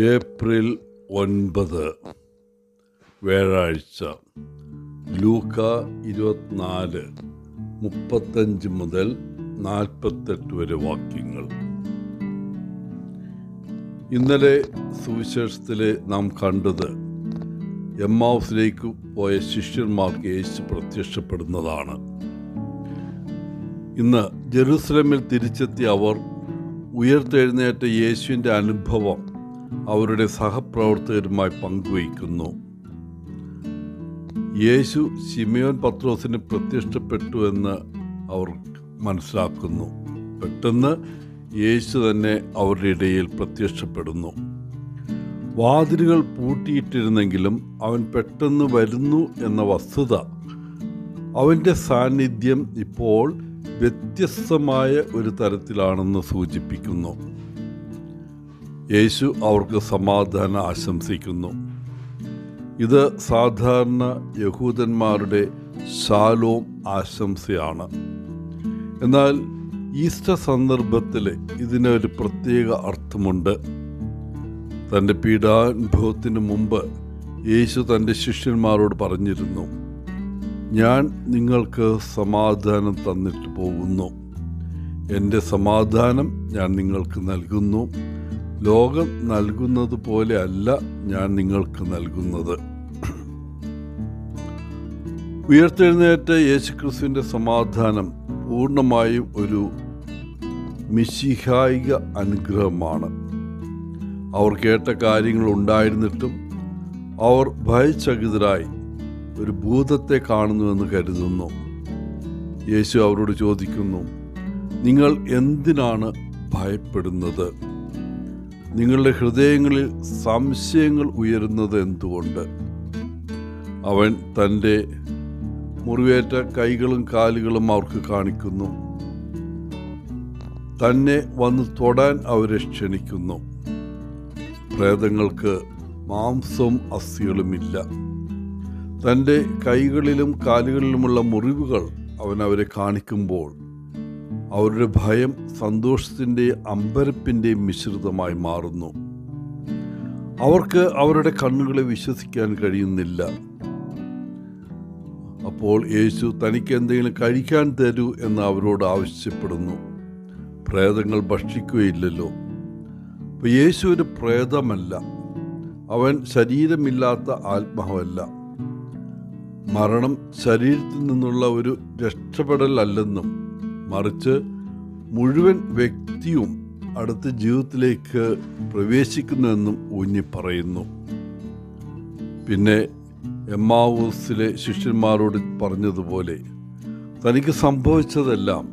April 9 വ്യാഴാഴ്ച. ലൂക്ക 24:35 മുതൽ 48 വരെ വാക്യങ്ങൾ. ഇന്നലെ സുവിശേഷത്തിൽ നാം കണ്ടത് എമ്മാവുസിലേക്ക് പോയ ശിഷ്യന്മാർക്ക് യേശു പ്രത്യക്ഷപ്പെടുന്നതാണ്. ഇന്ന് ജെറുസലേമിൽ തിരിച്ചെത്തിയ അവർ ഉയർത്തെഴുന്നേറ്റ യേശുവിൻ്റെ അനുഭവം അവരുടെ സഹപ്രവർത്തകരുമായി പങ്കുവയ്ക്കുന്നു. യേശു ശിമയോൻ പത്രോസിന് പ്രത്യക്ഷപ്പെട്ടു എന്ന് അവർ മനസ്സിലാക്കുന്നു. പെട്ടെന്ന് യേശു തന്നെ അവരുടെ ഇടയിൽ പ്രത്യക്ഷപ്പെടുന്നു. വാതിലുകൾ പൂട്ടിയിട്ടിരുന്നെങ്കിലും അവൻ പെട്ടെന്ന് വരുന്നു എന്ന വസ്തുത അവൻ്റെ സാന്നിധ്യം ഇപ്പോൾ വ്യത്യസ്തമായ ഒരു തരത്തിലാണെന്ന് സൂചിപ്പിക്കുന്നു. യേശു അവർക്ക് സമാധാനം ആശംസിക്കുന്നു. ഇത് സാധാരണ യഹൂദന്മാരുടെ ശാലോം ആശംസയാണ്. എന്നാൽ ഈസ്റ്റർ സന്ദർഭത്തിൽ ഇതിനൊരു പ്രത്യേക അർത്ഥമുണ്ട്. തൻ്റെ പീഡാനുഭവത്തിന് മുമ്പ് യേശു തൻ്റെ ശിഷ്യന്മാരോട് പറഞ്ഞിരുന്നു, ഞാൻ നിങ്ങൾക്ക് സമാധാനം തന്നിട്ട് പോകുന്നു. എൻ്റെ സമാധാനം ഞാൻ നിങ്ങൾക്ക് നൽകുന്നു. ലോകം നൽകുന്നത് പോലെ അല്ല ഞാൻ നിങ്ങൾക്ക് നൽകുന്നത്. ഉയർത്തെഴുന്നേറ്റ യേശുക്രിസ്തുവിൻ്റെ സമാധാനം പൂർണ്ണമായും ഒരു മിശിഹായിക അനുഗ്രഹമാണ്. അവർ കേട്ട കാര്യങ്ങൾ ഉണ്ടായിരുന്നിട്ടും അവർ ഭയചകിതരായി ഒരു ഭൂതത്തെ കാണുന്നുവെന്ന് കരുതുന്നു. യേശു അവരോട് ചോദിക്കുന്നു, നിങ്ങൾ എന്തിനാണ് ഭയപ്പെടുന്നത്? നിങ്ങളുടെ ഹൃദയങ്ങളിൽ സംശയങ്ങൾ ഉയരുന്നത് എന്തുകൊണ്ട്? അവൻ തൻ്റെ മുറിവേറ്റ കൈകളും കാലുകളും അവർക്ക് കാണിക്കുന്നു. തന്നെ വന്ന് തൊടാൻ അവരെ ക്ഷണിക്കുന്നു. പ്രേതങ്ങൾക്ക് മാംസവും അസ്ഥികളുമില്ല. തൻ്റെ കൈകളിലും കാലുകളിലുമുള്ള മുറിവുകൾ അവൻ അവരെ കാണിക്കുമ്പോൾ അവരുടെ ഭയം സന്തോഷത്തിൻ്റെയും അമ്പരപ്പിൻ്റെയും മിശ്രിതമായി മാറുന്നു. അവർക്ക് അവരുടെ കണ്ണുകളെ വിശ്വസിക്കാൻ കഴിയുന്നില്ല. അപ്പോൾ യേശു തനിക്ക് എന്തെങ്കിലും കഴിക്കാൻ തരൂ എന്ന് അവരോട് ആവശ്യപ്പെടുന്നു. പ്രേതങ്ങൾ ഭക്ഷിക്കുകയില്ലല്ലോ. അപ്പോൾ യേശു ഒരു പ്രേതമല്ല. അവൻ ശരീരമില്ലാത്ത ആത്മാവല്ല. മരണം ശരീരത്തിൽ നിന്നുള്ള ഒരു രക്ഷപ്പെടൽ അല്ലെന്നും മറിച്ച് മുഴുവൻ വ്യക്തിയും അടുത്ത ജീവിതത്തിലേക്ക് പ്രവേശിക്കുന്നുവെന്നും ഊന്നി പറയുന്നു. പിന്നെ എമ്മാവൂസിലെ ശിഷ്യന്മാരോട് പറഞ്ഞതുപോലെ തനിക്ക് സംഭവിച്ചതെല്ലാം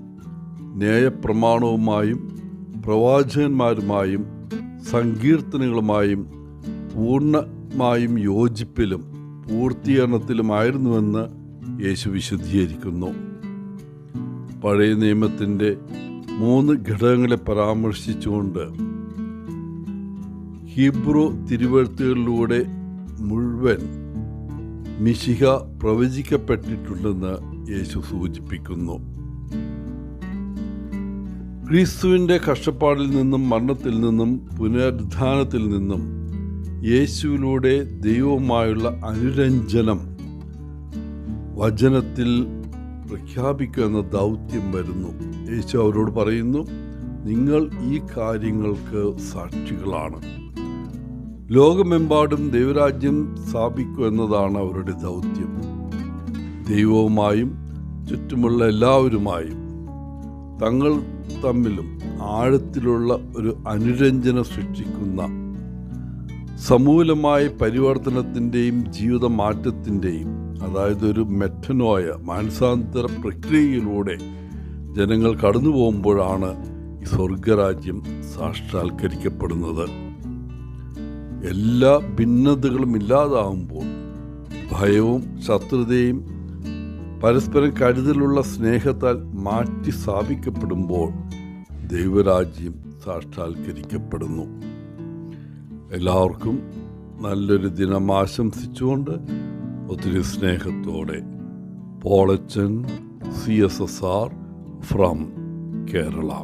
ന്യായപ്രമാണവുമായും പ്രവാചകന്മാരുമായും സങ്കീർത്തനങ്ങളുമായും പൂർണ്ണമായും യോജിപ്പിലും പൂർത്തീകരണത്തിലുമായിരുന്നുവെന്ന് യേശു വിശദീകരിക്കുന്നു. പഴയ നിയമത്തിൻ്റെ 3 ഘടകങ്ങളെ പരാമർശിച്ചുകൊണ്ട് ഹീബ്രു തിരുവെഴുത്തുകളിലൂടെ മുഴുവൻ മിശിഹ പ്രവചിക്കപ്പെട്ടിട്ടുണ്ടെന്ന് യേശു സൂചിപ്പിക്കുന്നു. ക്രിസ്തുവിൻ്റെ കഷ്ടപ്പാടിൽ നിന്നും മരണത്തിൽ നിന്നും പുനരുദ്ധാനത്തിൽ നിന്നും യേശുവിലൂടെ ദൈവവുമായുള്ള അനുരഞ്ജനം വചനത്തിൽ പ്രഖ്യാപിക്കുക എന്ന ദൗത്യം വരുന്നു. യേശു അവരോട് പറയുന്നു, നിങ്ങൾ ഈ കാര്യങ്ങൾക്ക് സാക്ഷികളാണ്. ലോകമെമ്പാടും ദൈവരാജ്യം സ്ഥാപിക്കുക എന്നതാണ് അവരുടെ ദൗത്യം. ദൈവവുമായും ചുറ്റുമുള്ള എല്ലാവരുമായും തങ്ങൾ തമ്മിലും ആഴത്തിലുള്ള ഒരു അനുരഞ്ജനം സൃഷ്ടിക്കുന്ന സമൂലമായ പരിവർത്തനത്തിൻ്റെയും ജീവിതമാറ്റത്തിൻ്റെയും, അതായത് ഒരു മെറ്റനോയ മാനസാന്തര പ്രക്രിയയിലൂടെ ജനങ്ങൾ കടന്നു പോകുമ്പോഴാണ് ഈ സ്വർഗരാജ്യം സാക്ഷാത്കരിക്കപ്പെടുന്നത്. എല്ലാ ഭിന്നതകളും ഇല്ലാതാവുമ്പോൾ, ഭയവും ശത്രുതയും പരസ്പരം കരുതലുള്ള സ്നേഹത്താൽ മാറ്റി സ്ഥാപിക്കപ്പെടുമ്പോൾ ദൈവരാജ്യം സാക്ഷാത്കരിക്കപ്പെടുന്നു. എല്ലാവർക്കും നല്ലൊരു ദിനം ആശംസിച്ചുകൊണ്ട് ഒത്തിരി സ്നേഹത്തോടെ പോളച്ചൻ CSSR from Kerala.